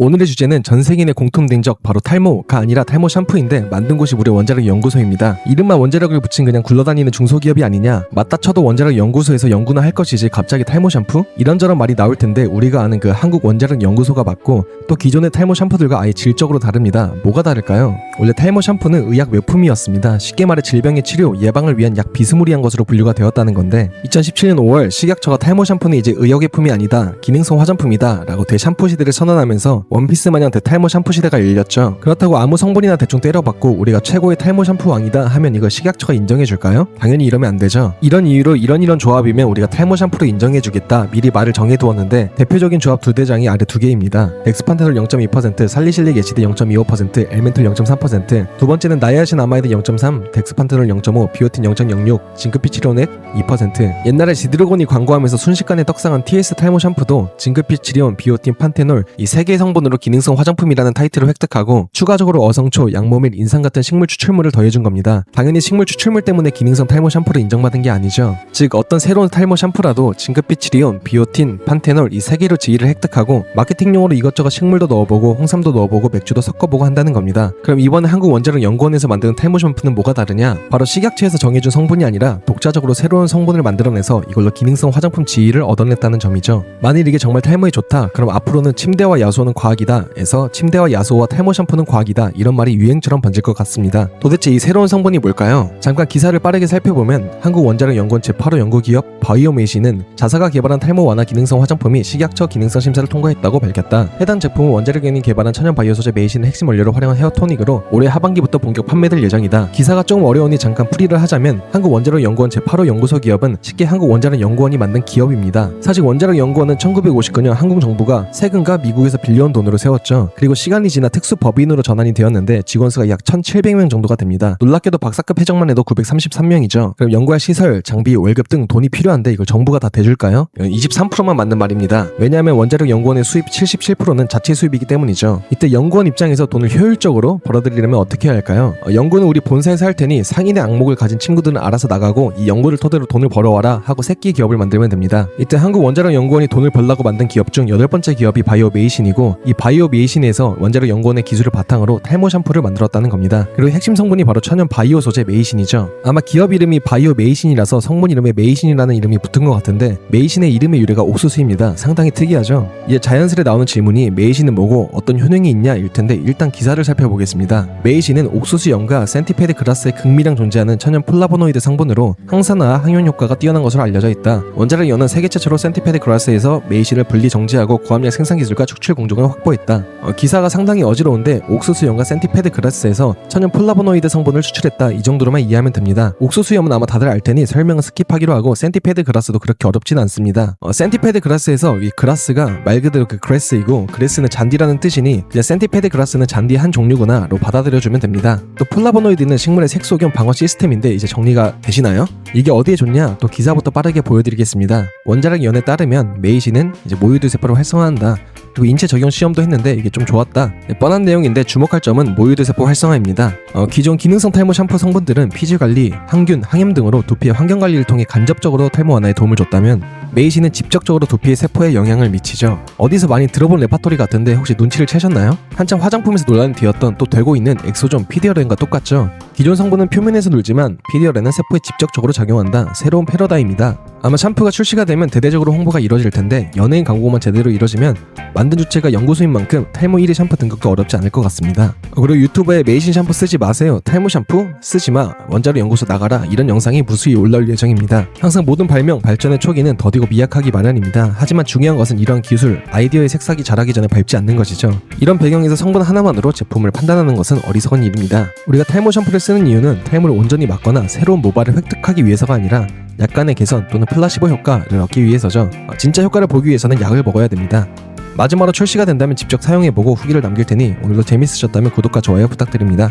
오늘의 주제는 전 세계인의 공통된 적 바로 탈모가 아니라 탈모 샴푸인데 만든 곳이 무려 원자력 연구소입니다. 이름만 원자력을 붙인 그냥 굴러다니는 중소기업이 아니냐? 맞다 쳐도 원자력 연구소에서 연구나 할 것이지 갑자기 탈모 샴푸? 이런저런 말이 나올 텐데 우리가 아는 그 한국 원자력 연구소가 맞고 또 기존의 탈모 샴푸들과 아예 질적으로 다릅니다. 뭐가 다를까요? 원래 탈모 샴푸는 의약 외품이었습니다. 쉽게 말해 질병의 치료, 예방을 위한 약 비스무리한 것으로 분류가 되었다는 건데 2017년 5월 식약처가 탈모 샴푸는 이제 의약외품이 아니다, 기능성 화장품이다 라고 대샴푸 시대를 선언하면서 원피스 마냥 대탈모 샴푸 시대가 열렸죠. 그렇다고 아무 성분이나 대충 때려박고 우리가 최고의 탈모 샴푸 왕이다 하면 이걸 식약처가 인정해줄까요? 당연히 이러면 안 되죠. 이런 이유로 이런 조합이면 우리가 탈모 샴푸를 인정해주겠다 미리 말을 정해두었는데 대표적인 조합 두 대장이 아래 두 개입니다. 덱스판테놀 0.2%, 살리실릭 애시드 0.25%, 엘멘톨 0.3%, 두 번째는 나이아신아마이드 0.3, 덱스판테놀 0.5, 비오틴 0.06, 징크피치론액 2%. 옛날에 지드로곤이 광고하면서 순식간에 떡상한 TS 탈모 샴푸도 징크피치리온, 비오틴, 판테놀 이 세 개의 성분으로 기능성 화장품이라는 타이틀을 획득하고 추가적으로 어성초, 양모밀, 인삼 같은 식물 추출물을 더해준 겁니다. 당연히 식물 추출물 때문에 기능성 탈모 샴푸를 인정받은 게 아니죠. 즉 어떤 새로운 탈모 샴푸라도 징크피치리온, 비오틴, 판테놀 이 세 개로 지위를 획득하고 마케팅용으로 이것저것 식물도 넣어보고 홍삼도 넣어보고 맥주도 섞어보고 한다는 겁니다. 그럼 이번에 한국 원자력 연구원에서 만드는 탈모 샴푸는 뭐가 다르냐? 바로 식약처에서 정해준 성분이 아니라 독자적으로 새로운 성분을 만들어내서 이걸로 기능성 화장품 지위를 얻어냈다는 점이죠. 만일 이게 정말 탈모에 좋다, 그럼 앞으로는 침대와 야수호는 과학이다 에서 침대와 야수호와 탈모 샴푸는 과학이다 이런 말이 유행처럼 번질 것 같습니다. 도대체 이 새로운 성분이 뭘까요? 잠깐 기사를 빠르게 살펴보면 한국 원자력 연구원 제8호 연구기업 바이오메이신은 자사가 개발한 탈모 완화 기능성 화장품이 식약처 기능성 심사를 통과했다고 밝혔다. 해당 제품은 원자력연이 개발한 천연 바이오 소재 메이신을 핵심 원료로 활용한 헤어 토닉으로 올해 하반기부터 본격 판매될 예정이다. 기사가 조금 어려우니 잠깐 풀이를 하자면 한국 원자력 연구원 제8호 연구소 기업은 쉽게 한국 원자력 연구원이 만든 기업입니다. 사실 원자력 연구원은 1959년 한국 정부가 세금과 미국에서 빌려온 돈으로 세웠죠. 그리고 시간이 지나 특수 법인으로 전환이 되었는데 직원 수가 약 1,700명 정도가 됩니다. 놀랍게도 박사급 회장만 해도 933명이죠. 그럼 연구할 시설, 장비, 월급 등 돈이 필요한데 이걸 정부가 다 대줄까요? 23%만 맞는 말입니다. 왜냐하면 원자력 연구원의 수입 77%는 자체 수입이기 때문이죠. 이때 연구원 입장에서 돈을 효율적으로 벌어들이려면 어떻게 해야 할까요? 연구는 우리 본사에서 할 테니 상인의 악목을 가진 친구들은 알아서 나가고 이 연구를 토대로 돈을 벌어와라 하고 새끼 기업을 만들면 됩니다. 이때 한국 원자력 연구원이 돈을 벌라고 만든 기업 중 8번째 기업이 바이오메이신이고 이 바이오메이신에서 원자력 연구원의 기술을 바탕으로 탈모 샴푸를 만들었다는 겁니다. 그리고 핵심 성분이 바로 천연 바이오 소재 메이신이죠. 아마 기업 이름이 바이오메이신이라서 성분 이름에 메이신이라는 이름이 붙은 것 같은데 메이신의 이름의 유래가 옥수수입니다. 상당히 특이하죠. 이에 자연스레 나오는 질문이 메이신은 뭐고 어떤 효능이 있냐 일 텐데 일단 기사를 살펴보겠습니다. 메이신은 옥수수염과 센티페드 그라스에 극미량 존재하는 천연 플라보노이드 성분으로 항산화, 항염 효과가 뛰어난 것으로 알려져 있다. 원자력 연은 세계 최초로 센티페드 그라스에서 메이신을 분리 정제하고 고함량 생산 기술과 축출 공정을 확보했다. 기사가 상당히 어지러운데 옥수수염과 센티페드 그라스에서 천연 플라보노이드 성분을 추출했다 이 정도로만 이해하면 됩니다. 옥수수염은 아마 다들 알 테니 설명은 스킵하기로 하고 센티페드 그라스도 그렇게 어렵진 않습니다. 센티페드 그라스에서 이 그라스가 말 그대로 그 그레스이고 그레스는 잔디라는 뜻이니 그냥 센티페드 그라스는 잔디의 한 종류구나 로 받아들여주면 됩니다. 또 플라보노이드는 식물의 색소겸 방어 시스템인데 이제 정리가 되시나요? 이게 어디에 좋냐? 또 기사부터 빠르게 보여드리겠습니다. 원자력 연에 따르면 메이신은 이제 모유두 세포를 활성화한다. 그리고 인체 적용 시험도 했는데 이게 좀 좋았다. 뻔한 내용인데 주목할 점은 모유두 세포 활성화입니다. 기존 기능성 탈모 샴푸 성분들은 피지 관리, 항균, 항염 등으로 두피의 환경 관리를 통해 간접적으로 탈모 완화에 도움을 줬다면 메이신은 직접적으로 두피의 세포에 영향을 미치죠. 어디서 많이 들어본 레파토리 같은데 혹시 눈치를 채셨나요? 한참 화장품에서 논란이 되었던 또 되고 있는 엑소존, PDRN과 똑같죠. 기존 성분은 표면에서 놀지만 PDRN은 세포에 직접적으로 작용한다. 새로운 패러다임이다. 아마 샴푸가 출시가 되면 대대적으로 홍보가 이뤄질 텐데 연예인 광고만 제대로 이뤄지면 만든 주체가 연구소인 만큼 탈모 1위 샴푸 등급도 어렵지 않을 것 같습니다. 그리고 유튜브에 메이신 샴푸 쓰지 마세요, 탈모 샴푸 쓰지마, 원자력 연구소 나가라 이런 영상이 무수히 올라올 예정입니다. 항상 모든 발명, 발전의 초기는 더디고 미약하기 마련입니다. 하지만 중요한 것은 이러한 기술, 아이디어의 색싹이 자라기 전에 밟지 않는 것이죠. 이런 배경에서 성분 하나만으로 제품을 판단하는 것은 어리석은 일입니다. 우리가 탈모 샴푸를 쓰는 이유는 탈모를 온전히 막거나 새로운 모발을 획득하기 위해서가 아니라 약간의 개선 또는 플라시보 효과를 얻기 위해서죠. 진짜 효과를 보기 위해서는 약을 먹어야 됩니다. 마지막으로 출시가 된다면 직접 사용해보고 후기를 남길 테니 오늘도 재밌으셨다면 구독과 좋아요 부탁드립니다.